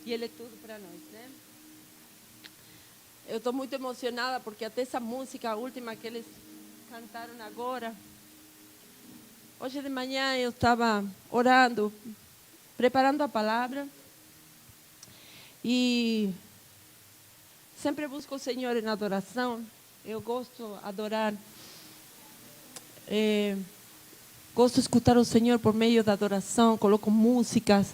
e Ele é tudo para nós, né? Eu estou muito emocionada porque até essa música, a última que eles cantaram agora, hoje de manhã eu estava orando, preparando a palavra e sempre busco o Senhor em adoração. Eu gosto de adorar, gosto de escutar o Senhor por meio da adoração, coloco músicas.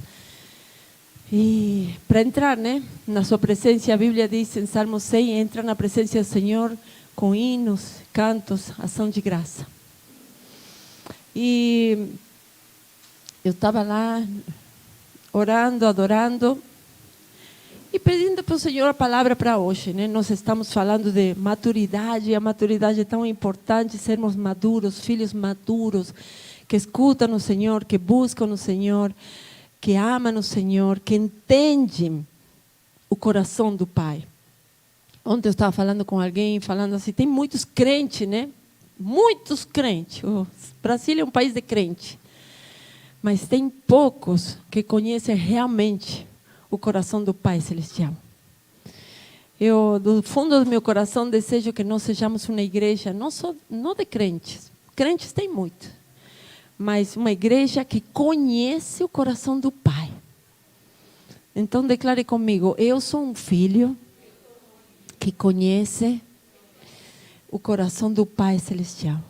E para entrar, né, na sua presença, a Bíblia diz em Salmo 6, entra na presença do Senhor com hinos, cantos, ação de graça. E eu estava lá orando, adorando e pedindo para o Senhor a palavra para hoje, né? Nós estamos falando de maturidade, e a maturidade é tão importante, sermos maduros, filhos maduros, que escutam o Senhor, que buscam o Senhor, que amam o Senhor, que entendem o coração do Pai. Ontem eu estava falando com alguém, falando assim, tem muitos crentes, né? Muitos crentes. O Brasil é um país de crente. Mas tem poucos que conhecem realmente o coração do Pai Celestial. Eu, do fundo do meu coração, desejo que nós sejamos uma igreja, não de crentes. Crentes tem muito. Mas uma igreja que conhece o coração do Pai. Então declare comigo, eu sou um filho que conhece o coração do Pai Celestial.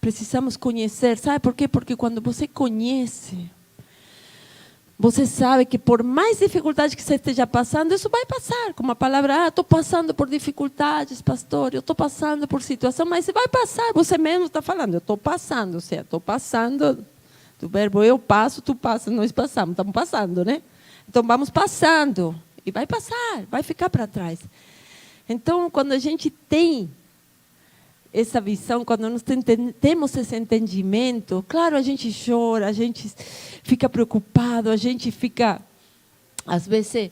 Precisamos conhecer, sabe por quê? Porque quando você conhece, você sabe que por mais dificuldade que você esteja passando, isso vai passar. Como a palavra, estou passando por dificuldades, pastor, eu estou passando por situação, mas vai passar. Você mesmo está falando, eu estou passando, ou seja, estou passando, do verbo eu passo, tu passa, nós passamos, estamos passando, né? Então vamos passando, e vai passar, vai ficar para trás. Então, quando a gente tem essa visão, quando nós temos esse entendimento, claro, a gente chora, a gente fica preocupado, a gente fica, às vezes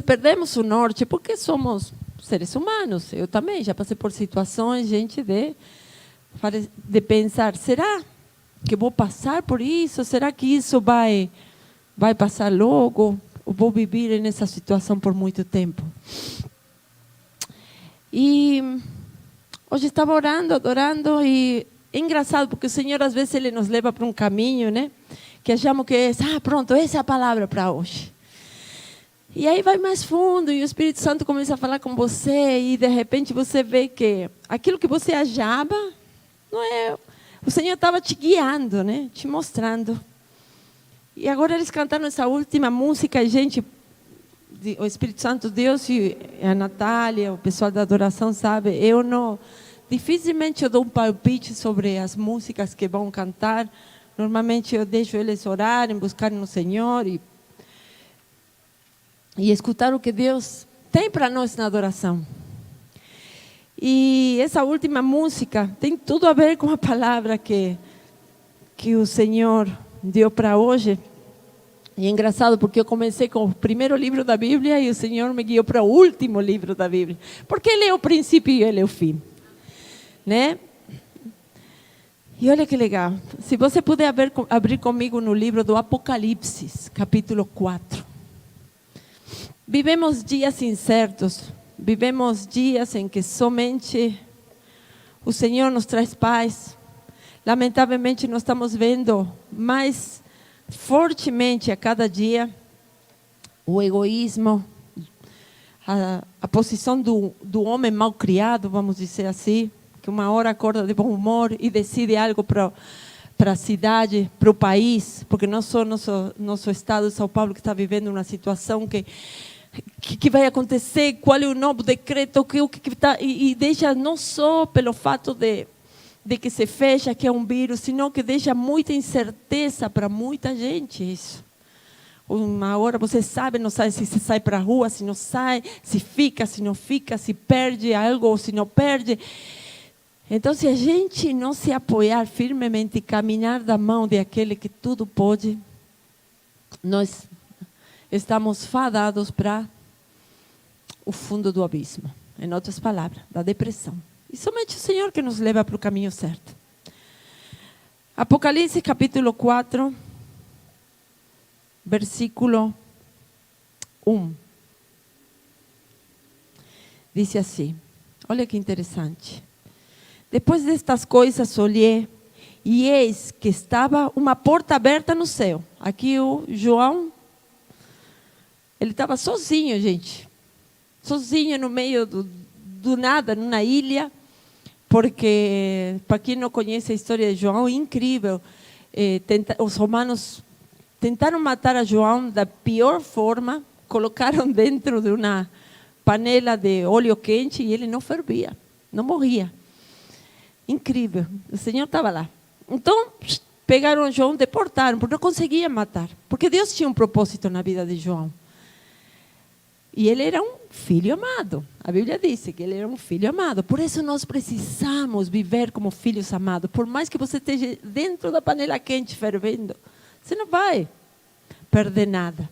perdemos o norte, porque somos seres humanos. Eu também já passei por situações, gente, de pensar, será que vou passar por isso? Será que isso vai passar logo? Ou vou viver nessa situação por muito tempo? E hoje estava orando, adorando, e é engraçado porque o Senhor às vezes Ele nos leva para um caminho, né? Que achamos que pronto, essa é a palavra para hoje. E aí vai mais fundo e o Espírito Santo começa a falar com você e de repente você vê que aquilo que você achava, não é, o Senhor estava te guiando, né? Te mostrando. E agora eles cantaram essa última música e gente, o Espírito Santo, Deus e a Natália, o pessoal da adoração, sabe, dificilmente eu dou um palpite sobre as músicas que vão cantar. Normalmente eu deixo eles orarem, buscarem no Senhor e escutar o que Deus tem para nós na adoração. E essa última música tem tudo a ver com a palavra que o Senhor deu para hoje. E é engraçado porque eu comecei com o primeiro livro da Bíblia e o Senhor me guiou para o último livro da Bíblia. Porque Ele é o princípio e Ele é o fim. Né? E olha que legal. Se você puder abrir comigo no livro do Apocalipse, capítulo 4. Vivemos dias incertos. Vivemos dias em que somente o Senhor nos traz paz. Lamentavelmente, nós estamos vendo mais fortemente a cada dia o egoísmo, a posição do homem mal criado, vamos dizer assim, que uma hora acorda de bom humor e decide algo para a cidade, para o país, porque não só nosso estado de São Paulo que está vivendo uma situação que vai acontecer, qual é o novo decreto, e deixa não só pelo fato de que se fecha, que é um vírus, senão que deixa muita incerteza para muita gente isso. Uma hora você sabe, não sabe se sai para a rua, se não sai, se fica, se não fica, se perde algo ou se não perde. Então, se a gente não se apoiar firmemente e caminhar da mão de aquele que tudo pode, nós estamos fadados para o fundo do abismo. Em outras palavras, da depressão. E somente o Senhor que nos leva para o caminho certo. Apocalipse capítulo 4. versículo 1. Diz assim, olha que interessante. Depois destas coisas olhei, e eis que estava uma porta aberta no céu. Aqui o João, ele estava sozinho, gente. Sozinho no meio do nada, numa ilha. Porque, para quem não conhece a história de João, é incrível. Os romanos tentaram matar a João da pior forma. Colocaram dentro de uma panela de óleo quente e ele não fervia, não morria. Incrível. O Senhor estava lá. Então, pegaram João, deportaram, porque não conseguiam matar. Porque Deus tinha um propósito na vida de João. E ele era um filho amado. A Bíblia diz que ele era um filho amado. Por isso nós precisamos viver como filhos amados. Por mais que você esteja dentro da panela quente fervendo, você não vai perder nada.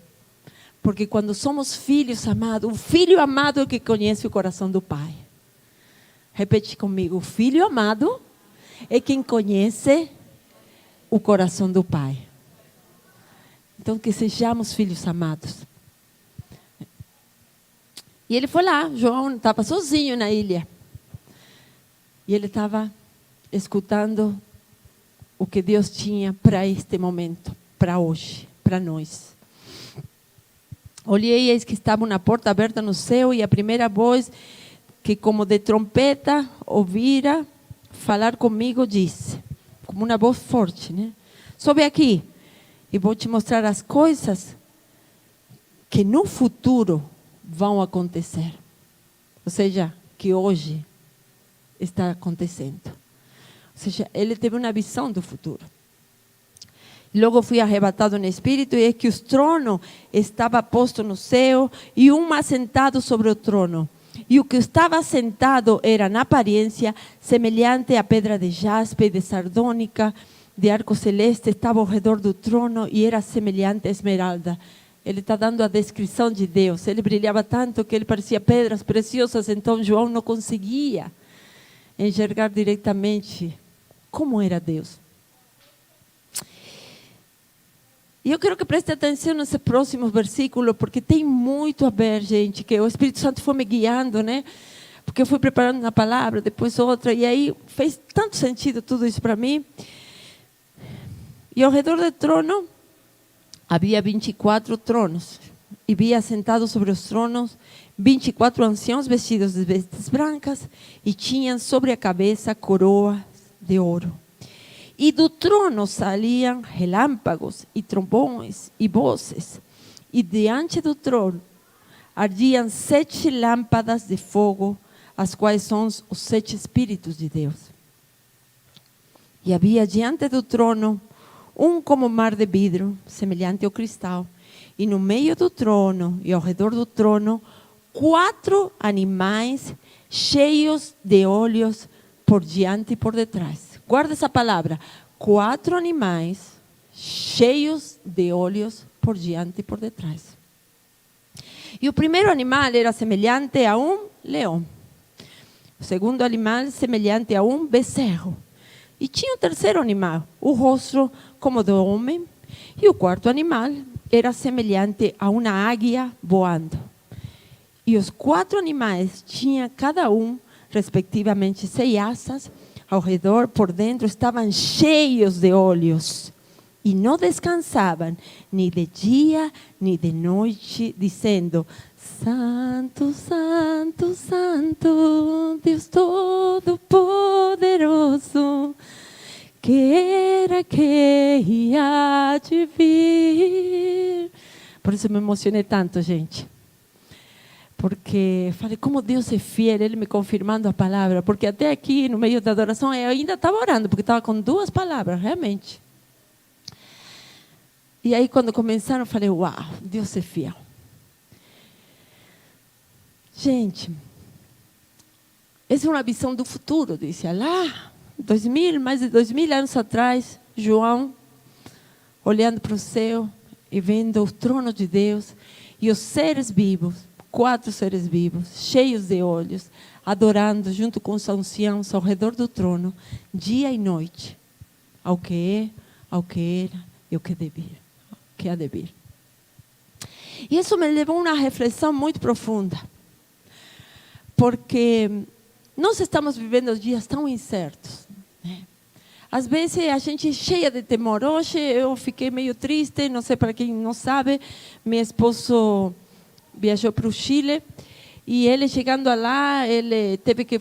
Porque quando somos filhos amados, o filho amado é o que conhece o coração do Pai. Repete comigo, o filho amado é quem conhece o coração do Pai. Então, que sejamos filhos amados. E ele foi lá, João estava sozinho na ilha. E ele estava escutando o que Deus tinha para este momento, para hoje, para nós. Olhei e eis que estava uma porta aberta no céu, e a primeira voz, que como de trompeta ouvira falar comigo, disse, como uma voz forte, né? Sobe aqui e vou te mostrar as coisas que no futuro vão acontecer. Ou seja, que hoje está acontecendo. Ou seja, ele teve uma visão do futuro. Logo fui arrebatado no espírito, e é que o trono estava posto no céu, e um assentado sobre o trono. E o que estava sentado era, na aparência, semelhante a pedra de jaspe, de sardônica, de arco celeste, estava ao redor do trono, e era semelhante a esmeralda. Ele está dando a descrição de Deus. Ele brilhava tanto que ele parecia pedras preciosas, então João não conseguia enxergar diretamente como era Deus. E eu quero que preste atenção nesse próximo versículo, porque tem muito a ver, gente, que o Espírito Santo foi me guiando, né? Porque eu fui preparando uma palavra, depois outra, e aí fez tanto sentido tudo isso para mim. E ao redor do trono havia 24 tronos, e via sentados sobre os tronos 24 anciãos vestidos de vestes brancas, e tinham sobre a cabeça coroas de ouro. E do trono saíam relâmpagos e trovões e vozes. E diante do trono ardiam 7 lâmpadas de fogo, as quais são os 7 Espíritos de Deus. E havia diante do trono como mar de vidro, semelhante ao cristal. E no meio do trono e ao redor do trono, 4 animais cheios de olhos por diante e por detrás. Guarda essa palavra. 4 animais cheios de olhos por diante e por detrás. E o primeiro animal era semelhante a um leão. O segundo animal semelhante a um bezerro. E tinha o terceiro animal, o rosto como do homem. E o quarto animal era semelhante a uma águia voando. E os 4 animais tinham cada um, respectivamente, 6 asas. Ao redor, por dentro, estavam cheios de olhos. E não descansavam, nem de dia, nem de noite, dizendo: Santo, Santo, Santo, Deus Todo-Poderoso, que era que ia de vir. Por isso me emocionei tanto, gente. Porque falei, como Deus é fiel, Ele me confirmando a palavra. Porque até aqui, no meio da adoração, eu ainda estava orando, porque estava com 2 palavras, realmente. E aí, quando começaram, eu falei, uau, Deus é fiel. Gente, essa é uma visão do futuro, disse lá, mais de 2000 anos atrás, João, olhando para o céu e vendo o trono de Deus e os seres vivos, 4 seres vivos, cheios de olhos, adorando junto com os anciãos ao redor do trono, dia e noite, ao que é, ao que era e ao que há de vir. E isso me levou a uma reflexão muito profunda. Porque nós estamos vivendo dias tão incertos, né? Às vezes a gente é cheia de temor. Hoje eu fiquei meio triste, não sei, para quem não sabe, meu esposo viajou para o Chile e ele chegando lá, ele teve que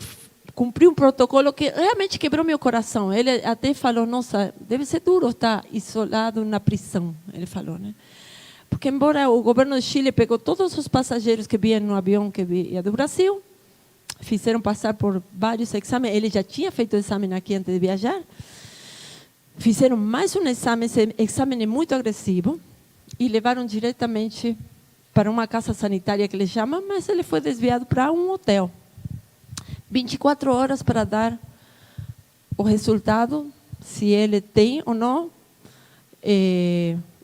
cumprir um protocolo que realmente quebrou meu coração. Ele até falou, nossa, deve ser duro estar isolado na prisão, ele falou, né? Porque embora o governo do Chile pegou todos os passageiros que vinham no avião que vinha do Brasil, fizeram passar por vários exames, ele já tinha feito o exame aqui antes de viajar, fizeram mais um exame, esse exame é muito agressivo, e levaram diretamente para uma casa sanitária que ele chama, mas ele foi desviado para um hotel. 24 horas para dar o resultado, se ele tem ou não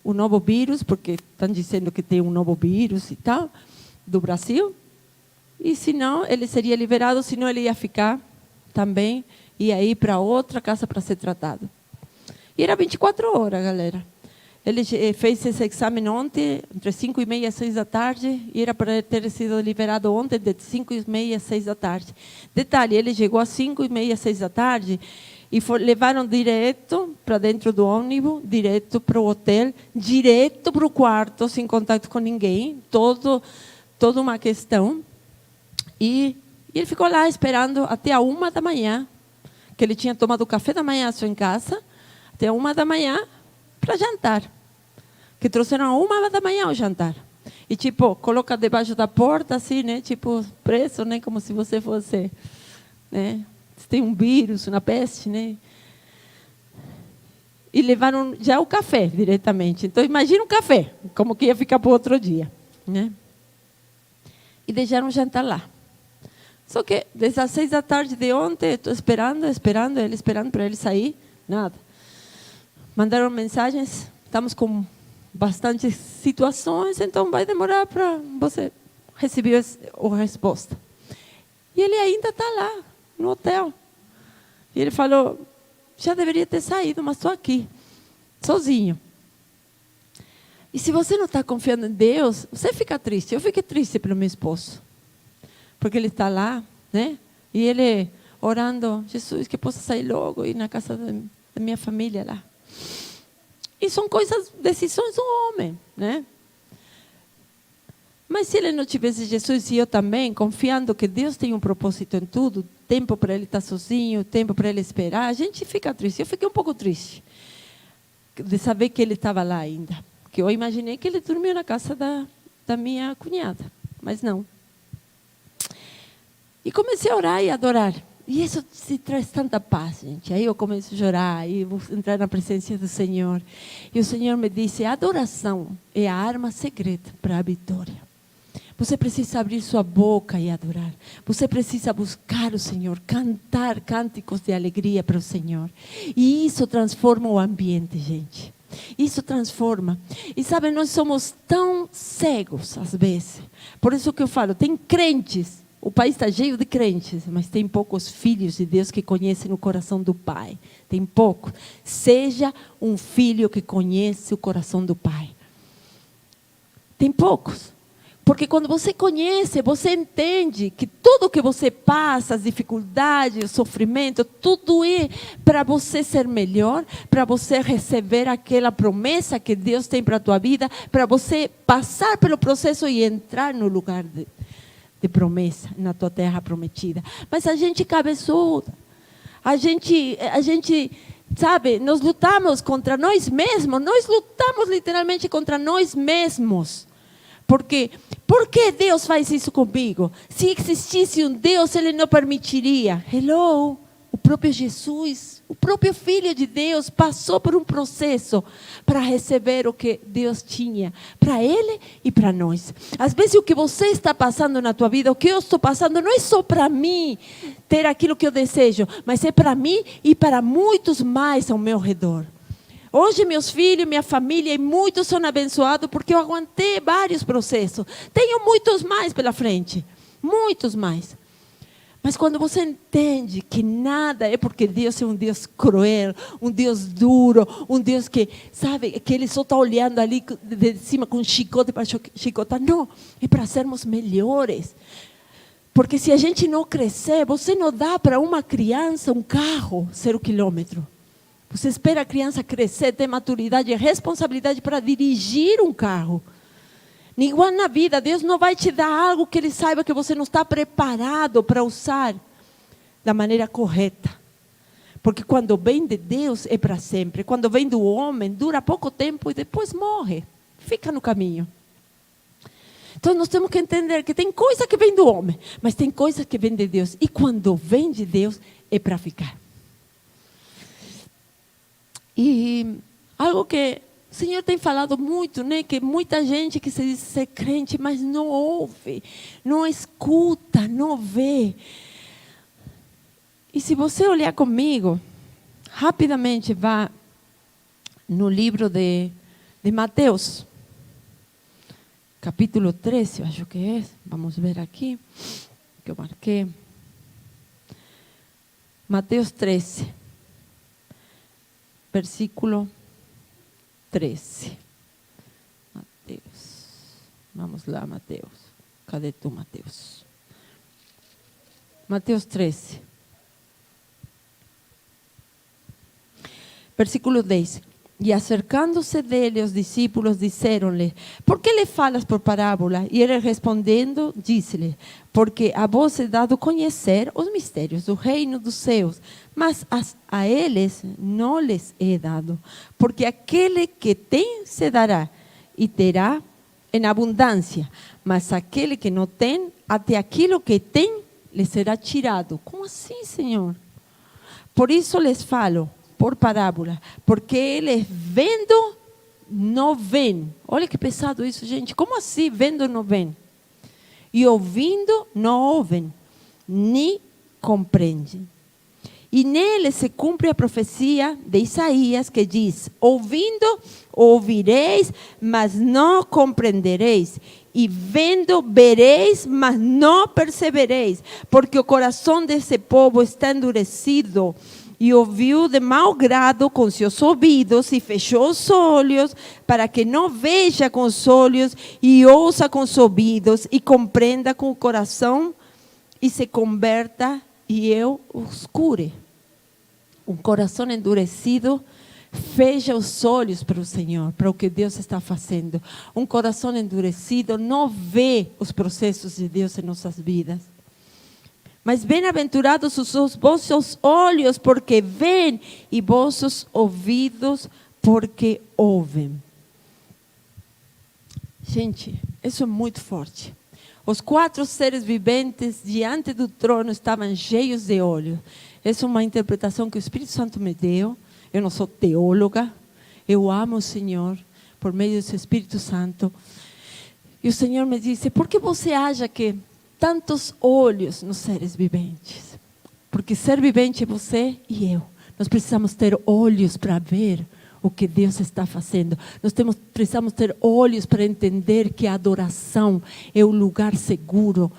o novo vírus, porque estão dizendo que tem um novo vírus e tal, do Brasil. E se não, ele seria liberado, se não ele ia ficar também, ia ir para outra casa para ser tratado. E era 24 horas, galera. Ele fez esse exame ontem, entre 5h30 e 6 da tarde, e era para ter sido liberado ontem, de 5h30 a 6 da tarde. Detalhe, ele chegou às 5h30, 6 da tarde, e levaram direto para dentro do ônibus, direto para o hotel, direto para o quarto, sem contato com ninguém, toda uma questão. E ele ficou lá esperando até a 1 da manhã, que ele tinha tomado café da manhã só em casa, até a 1 da manhã para jantar. Que trouxeram a 1 da manhã o jantar. E tipo, coloca debaixo da porta, assim, né? Tipo, preso, né? Como se você fosse, né? Se tem um vírus, uma peste, né? E levaram já o café diretamente. Então, imagina um café, como que ia ficar para o outro dia, né? E deixaram o jantar lá. Só que, desde as 6 da tarde de ontem, estou esperando para ele sair, nada. Mandaram mensagens, estamos com bastantes situações, então vai demorar para você receber a resposta. E ele ainda está lá, no hotel. E ele falou, já deveria ter saído, mas estou aqui, sozinho. E se você não está confiando em Deus, você fica triste. Eu fiquei triste pelo meu esposo. Porque ele está lá, né? E ele orando, Jesus, que possa sair logo e ir na casa da minha família lá. E são coisas, decisões do homem, né? Mas se ele não tivesse Jesus e eu também, confiando que Deus tem um propósito em tudo, tempo para ele estar sozinho, tempo para ele esperar, a gente fica triste. Eu fiquei um pouco triste de saber que ele estava lá ainda. Porque eu imaginei que ele dormiu na casa da minha cunhada, mas não. E comecei a orar e adorar. E isso se traz tanta paz, gente. Aí eu começo a chorar e vou entrar na presença do Senhor. E o Senhor me disse, a adoração é a arma secreta para a vitória. Você precisa abrir sua boca e adorar. Você precisa buscar o Senhor, cantar cânticos de alegria para o Senhor. E isso transforma o ambiente, gente. Isso transforma. E sabe, nós somos tão cegos às vezes. Por isso que eu falo, tem crentes. O país está cheio de crentes, mas tem poucos filhos de Deus que conhecem o coração do Pai. Tem pouco. Seja um filho que conhece o coração do Pai. Tem poucos. Porque quando você conhece, você entende que tudo que você passa, as dificuldades, o sofrimento, tudo é para você ser melhor, para você receber aquela promessa que Deus tem para a tua vida, para você passar pelo processo e entrar no lugar de promessa, na tua terra prometida. Mas a gente cabeçuda, a gente, sabe, nós lutamos contra nós mesmos, nós lutamos literalmente contra nós mesmos. Por que Deus faz isso comigo? Se existisse um Deus, Ele não permitiria. Hello, o próprio Jesus, o próprio Filho de Deus passou por um processo para receber o que Deus tinha para Ele e para nós. Às vezes o que você está passando na tua vida, o que eu estou passando, não é só para mim ter aquilo que eu desejo, mas é para mim e para muitos mais ao meu redor. Hoje meus filhos, minha família e muitos são abençoados porque eu aguentei vários processos. Tenho muitos mais pela frente, muitos mais. Mas quando você entende que nada é porque Deus é um Deus cruel, um Deus duro, um Deus que, sabe, que Ele só está olhando ali de cima com um chicote para chicotar. Não, é para sermos melhores. Porque se a gente não crescer, você não dá para uma criança um carro 0 quilômetro. Você espera a criança crescer, ter maturidade e responsabilidade para dirigir um carro. Igual na vida, Deus não vai te dar algo que Ele saiba que você não está preparado para usar da maneira correta. Porque quando vem de Deus é para sempre. Quando vem do homem, dura pouco tempo e depois morre. Fica no caminho. Então nós temos que entender que tem coisa que vem do homem, mas tem coisa que vem de Deus. E quando vem de Deus é para ficar. E algo que o Senhor tem falado muito, né? Que muita gente que se diz ser crente, mas não ouve, não escuta, não vê. E se você olhar comigo, rapidamente vá no livro de Mateus, capítulo 13, eu acho que é. Vamos ver aqui, que eu marquei. Mateus 13, versículo 13. Mateus. Vamos lá, Mateus. Cadê tu, Mateus? Mateus 13. Versículo 10. E acercando-se dele, os discípulos disseram-lhe: por que lhe falas por parábola? E ele respondendo, disse-lhe: porque a vós é dado conhecer os mistérios do reino dos céus, mas a eles não lhes é dado. Porque aquele que tem se dará e terá em abundância, mas aquele que não tem, até aquilo que tem lhe será tirado. Como assim, Senhor? Por isso lhes falo por parábola, porque eles vendo não veem. Olha que pesado isso, gente. Como assim vendo não veem? E ouvindo não ouvem, nem compreendem. E nele se cumpre a profecia de Isaías que diz: ouvindo ouvireis, mas não compreendereis. E vendo vereis, mas não percebereis. Porque o coração desse povo está endurecido. E ouviu de mau grado com seus ouvidos e fechou os olhos, para que não veja com os olhos e ouça com os ouvidos e compreenda com o coração e se converta e eu os cure. Um coração endurecido fecha os olhos para o Senhor, para o que Deus está fazendo. Um coração endurecido não vê os processos de Deus em nossas vidas. Mas bem-aventurados os vossos olhos, porque veem, e vossos ouvidos, porque ouvem. Gente, isso é muito forte. Os 4 seres viventes diante do trono estavam cheios de olhos. Essa é uma interpretação que o Espírito Santo me deu. Eu não sou teóloga. Eu amo o Senhor por meio do seu Espírito Santo. E o Senhor me disse: por que você acha que tantos olhos nos seres viventes? Porque ser vivente é você e eu. Nós precisamos ter olhos para ver o que Deus está fazendo. Nós precisamos ter olhos para entender que a adoração é o lugar seguro,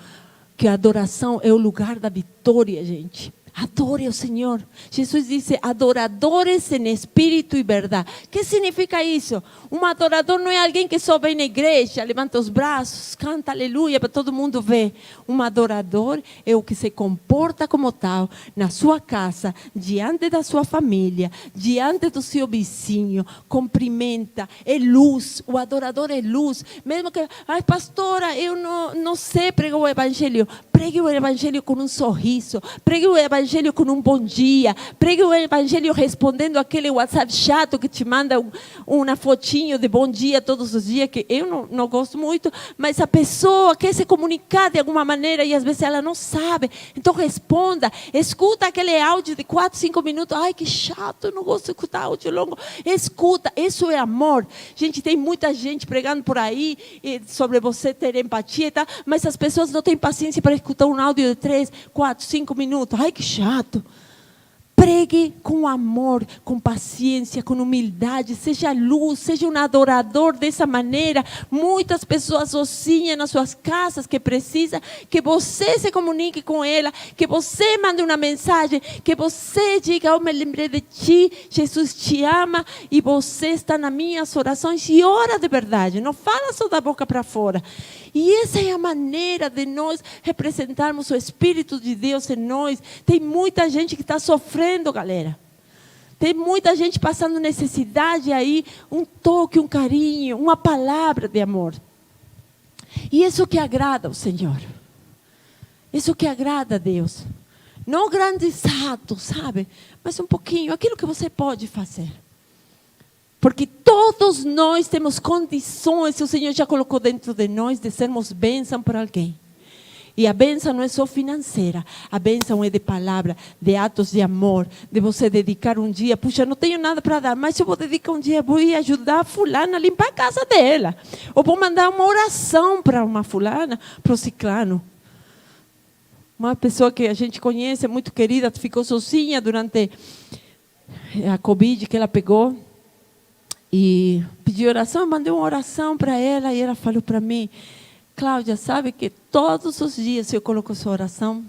que a adoração é o lugar da vitória, gente. Adore ao Senhor. Jesus disse: adoradores em espírito e verdade. O que significa isso? Um adorador não é alguém que só vem na igreja, levanta os braços, canta aleluia para todo mundo ver. Um adorador é o que se comporta como tal na sua casa, diante da sua família, diante do seu vizinho, cumprimenta, é luz. O adorador é luz. Mesmo que, ai pastora, eu não sei pregar o evangelho. Pregue o evangelho com um sorriso. Pregue o evangelho com um bom dia. Pregue o evangelho respondendo aquele WhatsApp chato que te manda uma fotinho de bom dia todos os dias, que eu não gosto muito, mas a pessoa quer se comunicar de alguma maneira e às vezes ela não sabe. Então responda, escuta aquele áudio de 4, 5 minutos. Ai, que chato, eu não gosto de escutar áudio longo. Escuta, isso é amor. Gente, tem muita gente pregando por aí sobre você ter empatia e tal, mas as pessoas não têm paciência para escutar um áudio de 3, 4, 5 minutos. Ai, que chato. Pregue com amor, com paciência, com humildade. Seja luz, seja um adorador dessa maneira. Muitas pessoas sozinhas nas suas casas que precisam que você se comunique com ela, que você mande uma mensagem, que você diga: eu me lembrei de ti, Jesus te ama e você está nas minhas orações, e ora de verdade, não fala só da boca para fora. E essa é a maneira de nós representarmos o Espírito de Deus em nós. Tem muita gente que está sofrendo, galera. Tem muita gente passando necessidade aí, um toque, um carinho, uma palavra de amor. E isso que agrada ao Senhor. Isso que agrada a Deus. Não grandes atos, sabe? Mas um pouquinho, aquilo que você pode fazer. Porque todos nós temos condições, o Senhor já colocou dentro de nós, de sermos bênção para alguém. E a bênção não é só financeira, a bênção é de palavra, de atos de amor, de você dedicar um dia. Puxa, não tenho nada para dar, mas eu vou dedicar um dia, vou ir ajudar a fulana a limpar a casa dela. Ou vou mandar uma oração para uma fulana, para o ciclano. Uma pessoa que a gente conhece, muito querida, ficou sozinha durante a Covid que ela pegou. E pedi oração, eu mandei uma oração para ela e ela falou para mim: Cláudia, sabe que todos os dias eu coloco essa oração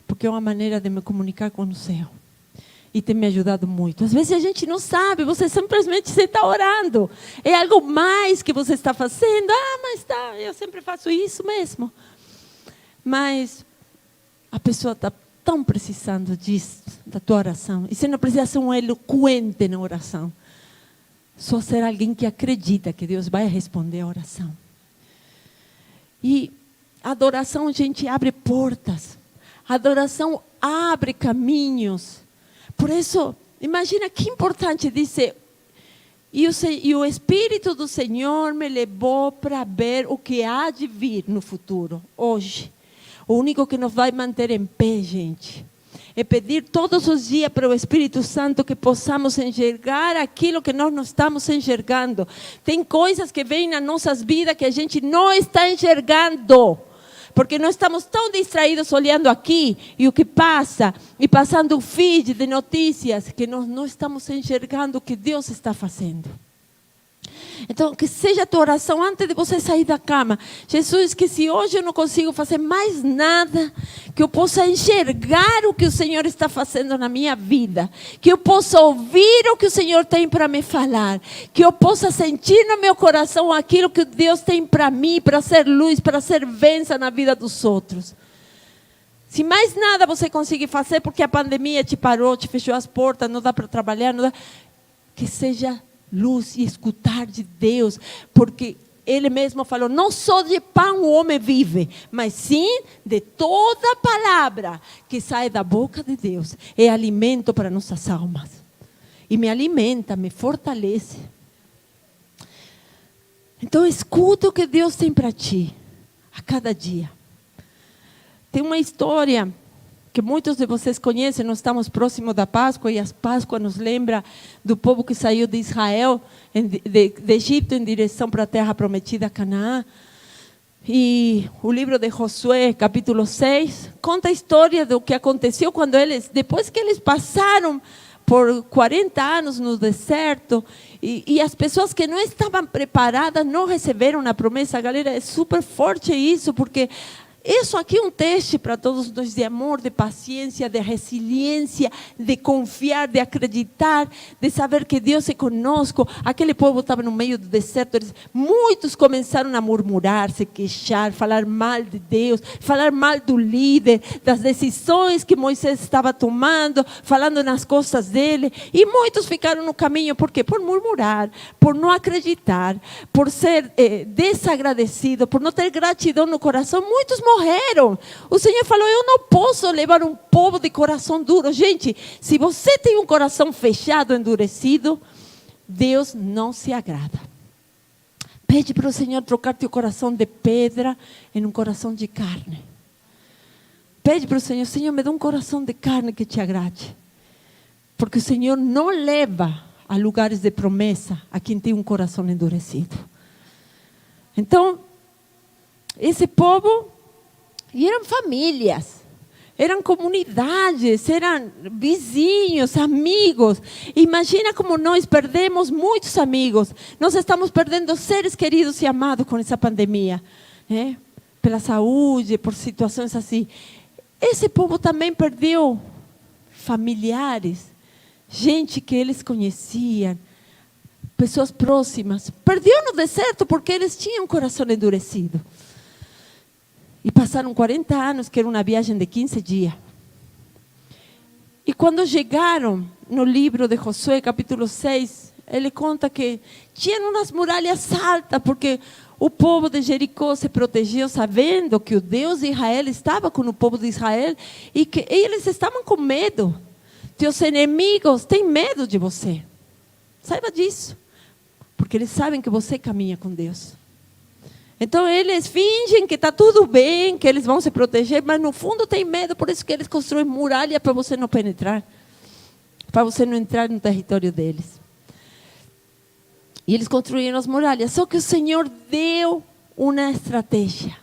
porque é uma maneira de me comunicar com o céu. E tem me ajudado muito. Às vezes a gente não sabe, você simplesmente está orando. É algo mais que você está fazendo. Ah, mas tá, eu sempre faço isso mesmo. Mas a pessoa está tão precisando disso, da tua oração. E você não precisa ser um eloquente na oração. Só ser alguém que acredita que Deus vai responder a oração. E a adoração, gente, abre portas. A adoração abre caminhos. Por isso, imagina que importante dizer: e o Espírito do Senhor me levou para ver o que há de vir no futuro, hoje. O único que nos vai manter em pé, gente, é pedir todos os dias para o Espírito Santo que possamos enxergar aquilo que nós não estamos enxergando. Tem coisas que vêm nas nossas vidas que a gente não está enxergando, porque nós estamos tão distraídos olhando aqui e o que passa, e passando o feed de notícias, que nós não estamos enxergando o que Deus está fazendo. Então, que seja a tua oração antes de você sair da cama: Jesus, que se hoje eu não consigo fazer mais nada, que eu possa enxergar o que o Senhor está fazendo na minha vida, que eu possa ouvir o que o Senhor tem para me falar, que eu possa sentir no meu coração aquilo que Deus tem para mim, para ser luz, para ser bênção na vida dos outros. Se mais nada você conseguir fazer, porque a pandemia te parou, te fechou as portas, não dá para trabalhar, não dá, que seja luz e escutar de Deus, porque Ele mesmo falou: não só de pão o homem vive, mas sim de toda palavra que sai da boca de Deus. É alimento para nossas almas. E me alimenta, me fortalece. Então escuta o que Deus tem para ti, a cada dia. Tem uma história que muitos de vocês conhecem. Nós estamos próximos da Páscoa, e a Páscoa nos lembra do povo que saiu de Israel, de Egito, em direção para a terra prometida, Canaã. E o livro de Josué, capítulo 6, conta a história do que aconteceu quando depois que eles passaram por 40 anos no deserto, e as pessoas que não estavam preparadas não receberam a promessa. Galera, é super forte isso, porque isso aqui é um teste para todos nós, de amor, de paciência, de resiliência, de confiar, de acreditar, de saber que Deus é conosco. Aquele povo estava no meio do deserto, muitos começaram a murmurar, se queixar, falar mal de Deus, falar mal do líder, das decisões que Moisés estava tomando, falando nas costas dele. E muitos ficaram no caminho. Por quê? Por murmurar, por não acreditar, por ser desagradecido, por não ter gratidão no coração. Muitos morreram. O Senhor falou: eu não posso levar um povo de coração duro. Gente, se você tem um coração fechado, endurecido, Deus não se agrada. Pede para o Senhor trocar teu coração de pedra em um coração de carne. Pede para o Senhor: Senhor, me dá um coração de carne que te agrade. Porque o Senhor não leva a lugares de promessa a quem tem um coração endurecido. Então, esse povo, e eram famílias. Eram comunidades, eram vizinhos, amigos. Imagina como nós perdemos muitos amigos. Nós estamos perdendo seres queridos e amados com essa pandemia, né? Pela saúde, por situações assim. Esse povo também perdeu familiares, gente que eles conheciam, pessoas próximas. Perdeu no deserto porque eles tinham um coração endurecido. E passaram 40 anos, que era uma viagem de 15 dias. E quando chegaram no livro de Josué, capítulo 6, ele conta que tinham umas muralhas altas, porque o povo de Jericó se protegeu sabendo que o Deus de Israel estava com o povo de Israel e que eles estavam com medo. Teus inimigos têm medo de você. Saiba disso, porque eles sabem que você caminha com Deus. Então eles fingem que está tudo bem, que eles vão se proteger, mas no fundo tem medo, por isso que eles constroem muralha para você não penetrar, para você não entrar no território deles. E eles construíram as muralhas, só que o Senhor deu uma estratégia: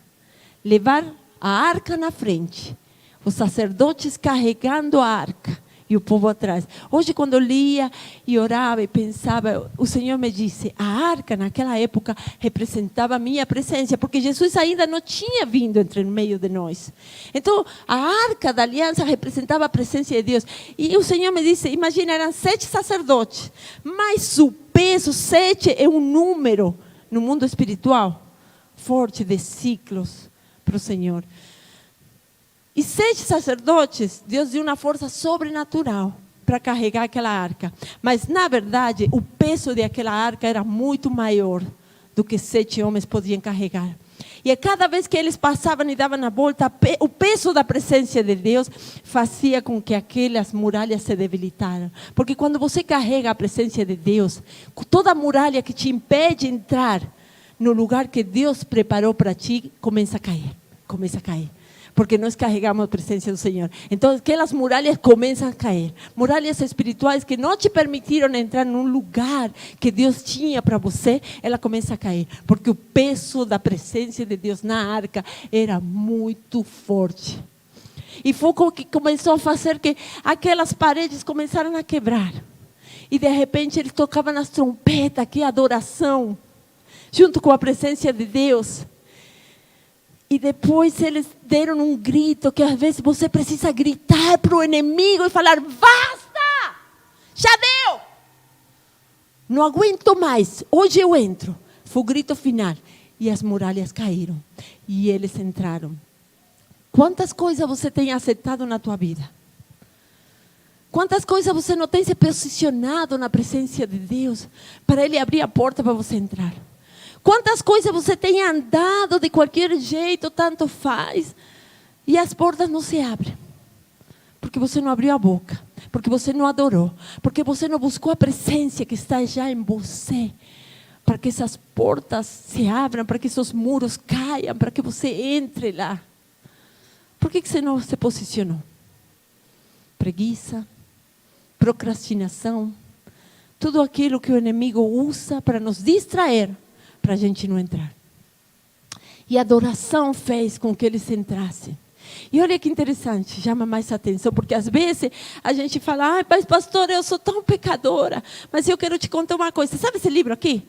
levar a arca na frente, os sacerdotes carregando a arca e o povo atrás. Hoje, quando eu lia e orava e pensava, o Senhor me disse: a arca naquela época representava a minha presença, porque Jesus ainda não tinha vindo entre no meio de nós. Então, a arca da aliança representava a presença de Deus. E o Senhor me disse: imagina, eram 7 sacerdotes, mas o peso, 7 é um número no mundo espiritual forte de ciclos para o Senhor. E 7 sacerdotes, Deus deu uma força sobrenatural para carregar aquela arca. Mas, na verdade, o peso daquela arca era muito maior do que 7 homens podiam carregar. E a cada vez que eles passavam e davam a volta, o peso da presença de Deus fazia com que aquelas muralhas se debilitaram. Porque quando você carrega a presença de Deus, toda muralha que te impede de entrar no lugar que Deus preparou para ti, começa a cair. Começa a cair. Porque nós carregamos a presença do Senhor. Então, aquelas muralhas começam a cair. Muralhas espirituais que não te permitiram entrar num lugar que Deus tinha para você, ela começa a cair. Porque o peso da presença de Deus na arca era muito forte. E foi o que começou a fazer que aquelas paredes começaram a quebrar. E de repente eles tocavam as trompetas, que adoração, junto com a presença de Deus. E depois eles deram um grito, que às vezes você precisa gritar para o inimigo e falar: basta, já deu, não aguento mais, hoje eu entro. Foi o grito final. E as muralhas caíram. E eles entraram. Quantas coisas você tem aceitado na tua vida? Quantas coisas você não tem se posicionado na presença de Deus para Ele abrir a porta para você entrar? Quantas coisas você tem andado de qualquer jeito, tanto faz, e as portas não se abrem? Porque você não abriu a boca, porque você não adorou, porque você não buscou a presença que está já em você, para que essas portas se abram, para que esses muros caiam, para que você entre lá. Por que você não se posicionou? Preguiça, procrastinação, tudo aquilo que o inimigo usa para nos distrair, para a gente não entrar. E a adoração fez com que eles entrassem. E olha que interessante, chama mais atenção, porque às vezes a gente fala: ai, mas pastor, eu sou tão pecadora. Mas eu quero te contar uma coisa. Sabe esse livro aqui?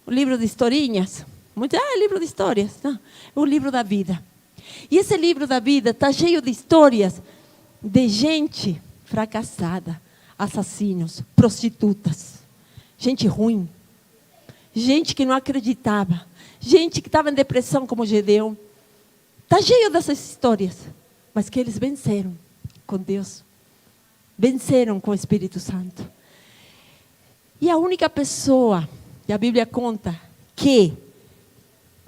O livro de historinhas. É livro de histórias. Não, é o livro da vida. E esse livro da vida está cheio de histórias de gente fracassada, assassinos, prostitutas, gente ruim. Gente que não acreditava. Gente que estava em depressão como Gedeão. Está cheio dessas histórias. Mas que eles venceram com Deus. Venceram com o Espírito Santo. E a única pessoa, que a Bíblia conta, que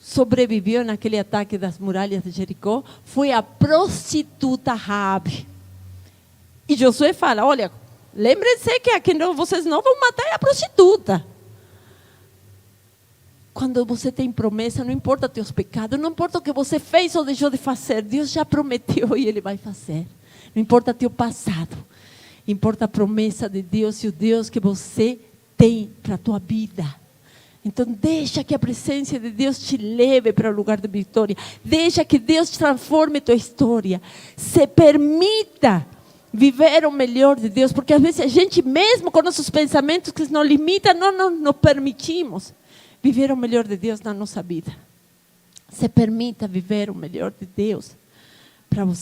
sobreviveu naquele ataque das muralhas de Jericó, foi a prostituta Raabe. E Josué fala: olha, lembrem-se que aqui vocês não vão matar a prostituta. Quando você tem promessa, não importa teus pecados, não importa o que você fez ou deixou de fazer, Deus já prometeu e Ele vai fazer. Não importa teu passado, importa a promessa de Deus e o Deus que você tem para a tua vida. Então deixa que a presença de Deus te leve para o lugar de vitória. Deixa que Deus transforme tua história. Se permita viver o melhor de Deus, porque às vezes a gente mesmo com nossos pensamentos que nos limitam, não permitimos viver o melhor de Deus na nossa vida. Se permita viver o melhor de Deus para você.